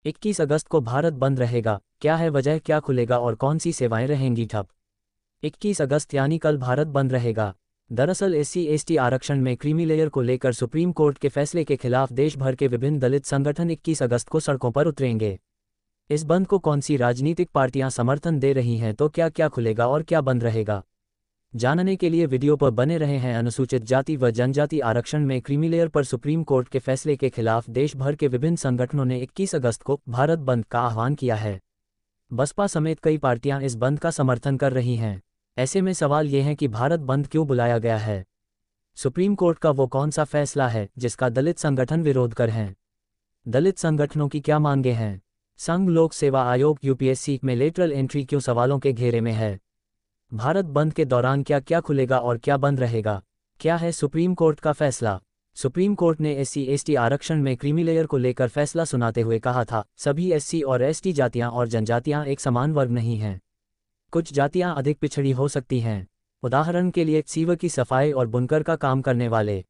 21 अगस्त को भारत बंद रहेगा, क्या है वजह, क्या खुलेगा और कौन सी सेवाएं रहेंगी ठप। 21 अगस्त यानी कल भारत बंद रहेगा। दरअसल SC/ST आरक्षण में क्रीमी लेयर को लेकर सुप्रीम कोर्ट के फैसले के खिलाफ देश भर के विभिन्न दलित संगठन 21 अगस्त को सड़कों पर उतरेंगे। इस बंद को कौन सी राजनीतिक पार्टियां समर्थन दे रही हैं, तो क्या क्या खुलेगा और क्या बंद रहेगा, जानने के लिए वीडियो पर बने रहे हैं। अनुसूचित जाति व जनजाति आरक्षण में क्रीमी लेयर पर सुप्रीम कोर्ट के फैसले के खिलाफ देश भर के विभिन्न संगठनों ने 21 अगस्त को भारत बंद का आह्वान किया है। बसपा समेत कई पार्टियां इस बंद का समर्थन कर रही हैं। ऐसे में सवाल ये है कि भारत बंद क्यों बुलाया गया है। सुप्रीम कोर्ट का वो कौन सा फैसला है जिसका दलित संगठन विरोध कर हैं। दलित संगठनों की क्या मांगे हैं। संघ लोक सेवा आयोग UPSC में लेटरल एंट्री क्यों सवालों के घेरे में है। भारत बंद के दौरान क्या क्या खुलेगा और क्या बंद रहेगा, क्या है सुप्रीम कोर्ट का फैसला। सुप्रीम कोर्ट ने SC/ST आरक्षण में क्रीमी लेयर को लेकर फैसला सुनाते हुए कहा था, सभी SC और ST जातियां और जनजातियां एक समान वर्ग नहीं हैं। कुछ जातियां अधिक पिछड़ी हो सकती हैं। उदाहरण के लिए सीवर की सफाई और बुनकर का काम करने वाले,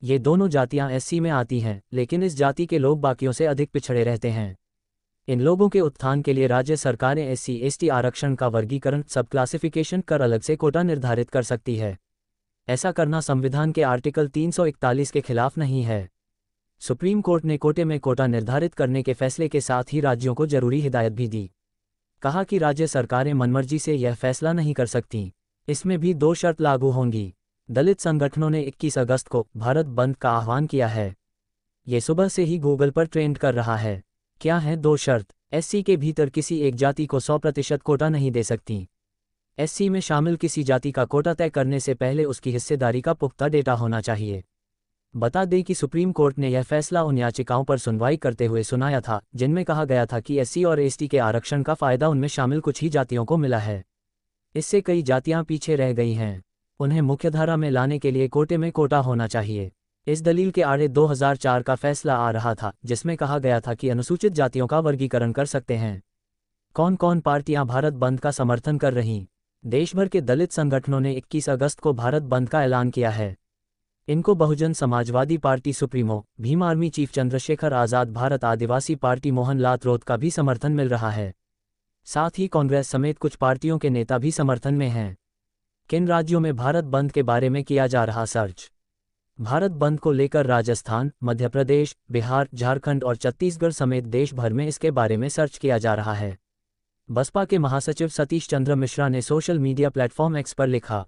ये दोनों जातियां SC में आती हैं, लेकिन इस जाति के लोग बाकियों से अधिक पिछड़े रहते हैं। इन लोगों के उत्थान के लिए राज्य सरकारें SC/ST आरक्षण का वर्गीकरण सब क्लासिफिकेशन कर अलग से कोटा निर्धारित कर सकती है। ऐसा करना संविधान के आर्टिकल 341 के खिलाफ नहीं है। सुप्रीम कोर्ट ने कोटे में कोटा निर्धारित करने के फैसले के साथ ही राज्यों को जरूरी हिदायत भी दी। कहा कि राज्य सरकारें मनमर्जी से यह फैसला नहीं कर सकती, इसमें भी 2 शर्त लागू होंगी। दलित संगठनों ने 21 अगस्त को भारत बंद का आह्वान किया है। ये सुबह से ही गूगल पर ट्रेंड कर रहा है। क्या हैं 2 शर्त। SC के भीतर किसी एक जाति को 100% कोटा नहीं दे सकती। SC में शामिल किसी जाति का कोटा तय करने से पहले उसकी हिस्सेदारी का पुख्ता डेटा होना चाहिए। बता दें कि सुप्रीम कोर्ट ने यह फैसला उन याचिकाओं पर सुनवाई करते हुए सुनाया था जिनमें कहा गया था कि SC और ST के आरक्षण का फायदा उनमें शामिल कुछ ही जातियों को मिला है। इससे कई जातियां पीछे रह गई हैं। उन्हें मुख्यधारा में लाने के लिए कोटे में कोटा होना चाहिए। इस दलील के आड़े 2004 का फैसला आ रहा था जिसमें कहा गया था कि अनुसूचित जातियों का वर्गीकरण कर सकते हैं। कौन कौन पार्टियां भारत बंद का समर्थन कर रहीं। देश भर के दलित संगठनों ने 21 अगस्त को भारत बंद का ऐलान किया है। इनको Bahujan Samajwadi party supremo, Bhim army chief Chandrashekhar Azad, Bharat Adivasi party Mohan Lal Raut का भी समर्थन मिल रहा है। साथ ही कांग्रेस समेत कुछ पार्टियों के नेता भी समर्थन में हैं। किन राज्यों में भारत बंद के बारे में किया जा रहा सर्च। भारत बंद को लेकर राजस्थान, मध्य प्रदेश, बिहार, झारखंड और छत्तीसगढ़ समेत देश भर में इसके बारे में सर्च किया जा रहा है। बसपा के महासचिव सतीश चंद्र मिश्रा ने सोशल मीडिया प्लेटफॉर्म X पर लिखा,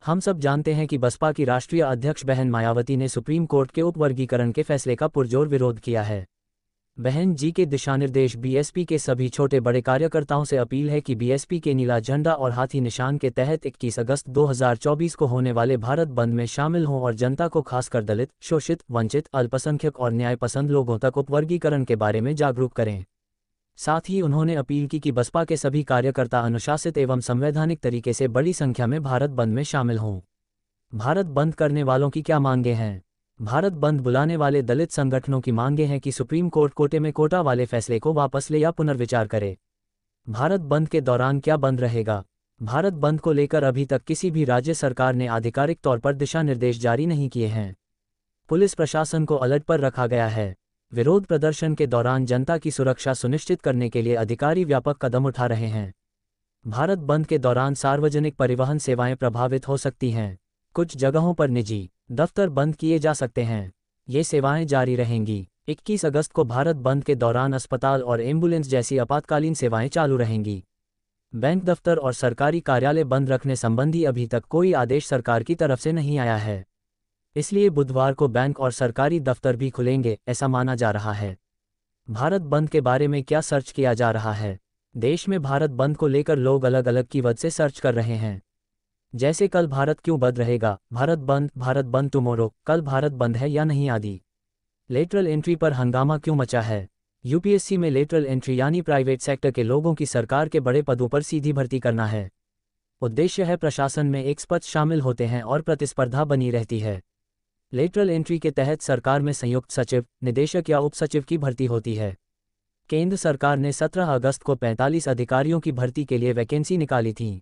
हम सब जानते हैं कि बसपा की राष्ट्रीय अध्यक्ष बहन मायावती ने सुप्रीम कोर्ट के उपवर्गीकरण के फैसले का पुरजोर विरोध किया है। बहन जी के दिशानिर्देश BSP के सभी छोटे बड़े कार्यकर्ताओं से अपील है कि BSP के नीला झंडा और हाथी निशान के तहत 21 अगस्त 2024 को होने वाले भारत बंद में शामिल हों और जनता को खासकर दलित, शोषित, वंचित, अल्पसंख्यक और न्यायपसंद लोगों तक उपवर्गीकरण के बारे में जागरूक करें। साथ ही उन्होंने अपील की कि बसपा के सभी कार्यकर्ता अनुशासित एवं संवैधानिक तरीके से बड़ी संख्या में भारत बंद में शामिल हों। भारत बंद करने वालों की क्या मांगे हैं। भारत बंद बुलाने वाले दलित संगठनों की मांगे हैं कि सुप्रीम कोर्ट कोटे में कोटा वाले फैसले को वापस ले या पुनर्विचार करे। भारत बंद के दौरान क्या बंद रहेगा। भारत बंद को लेकर अभी तक किसी भी राज्य सरकार ने आधिकारिक तौर पर दिशा निर्देश जारी नहीं किए हैं। पुलिस प्रशासन को अलर्ट पर रखा गया है। विरोध प्रदर्शन के दौरान जनता की सुरक्षा सुनिश्चित करने के लिए अधिकारी व्यापक कदम उठा रहे हैं। भारत बंद के दौरान सार्वजनिक परिवहन सेवाएं प्रभावित हो सकती हैं। कुछ जगहों पर निजी दफ्तर बंद किए जा सकते हैं। ये सेवाएं जारी रहेंगी। 21 अगस्त को भारत बंद के दौरान अस्पताल और एम्बुलेंस जैसी आपातकालीन सेवाएं चालू रहेंगी। बैंक दफ्तर और सरकारी कार्यालय बंद रखने संबंधी अभी तक कोई आदेश सरकार की तरफ से नहीं आया है, इसलिए बुधवार को बैंक और सरकारी दफ्तर भी खुलेंगे, ऐसा माना जा रहा है। भारत बंद के बारे में क्या सर्च किया जा रहा है। देश में भारत बंद को लेकर लोग अलग अलग कीवर्ड से सर्च कर रहे हैं, जैसे कल भारत क्यों बंद रहेगा, भारत बंद टुमारो, कल भारत बंद है या नहीं आदि। लेटरल एंट्री पर हंगामा क्यों मचा है। UPSC में लेटरल एंट्री यानी प्राइवेट सेक्टर के लोगों की सरकार के बड़े पदों पर सीधी भर्ती करना है। उद्देश्य है प्रशासन में एक्सपर्ट शामिल होते हैं और प्रतिस्पर्धा बनी रहती है। लेटरल एंट्री के तहत सरकार में संयुक्त सचिव, निदेशक या उप सचिव की भर्ती होती है। केंद्र सरकार ने 17 अगस्त को 45 अधिकारियों की भर्ती के लिए वैकेंसी निकाली थी।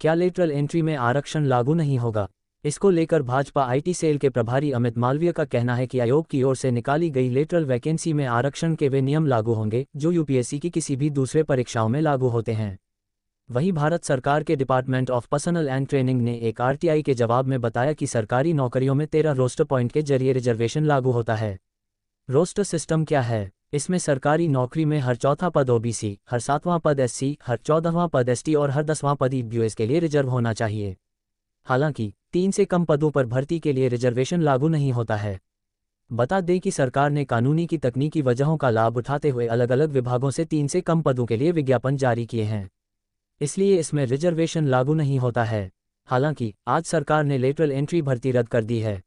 क्या लेटरल एंट्री में आरक्षण लागू नहीं होगा। इसको लेकर भाजपा आईटी सेल के प्रभारी अमित मालवीय का कहना है कि आयोग की ओर से निकाली गई लेटरल वैकेंसी में आरक्षण के वे नियम लागू होंगे जो यूपीएससी की किसी भी दूसरे परीक्षाओं में लागू होते हैं। वहीं भारत सरकार के department of personal and training ने एक आरटीआई के जवाब में बताया कि सरकारी नौकरियों में 13 रोस्टर पॉइंट के जरिए रिजर्वेशन लागू होता है। रोस्टर सिस्टम क्या है? इसमें सरकारी नौकरी में हर चौथा पद ओबीसी, हर 7वां पद एससी, हर 14वां पद एसटी और हर 10वां पद ईडब्ल्यूएस के लिए रिजर्व होना चाहिए। हालांकि 3 से कम पदों पर भर्ती के लिए रिजर्वेशन लागू नहीं होता है। बता दें कि सरकार ने कानूनी की तकनीकी वजहों का लाभ उठाते हुए अलग अलग विभागों से 3 से कम पदों के लिए विज्ञापन जारी किए हैं, इसलिए इसमें रिजर्वेशन लागू नहीं होता है। हालांकि आज सरकार ने लेटरल एंट्री भर्ती रद्द कर दी है।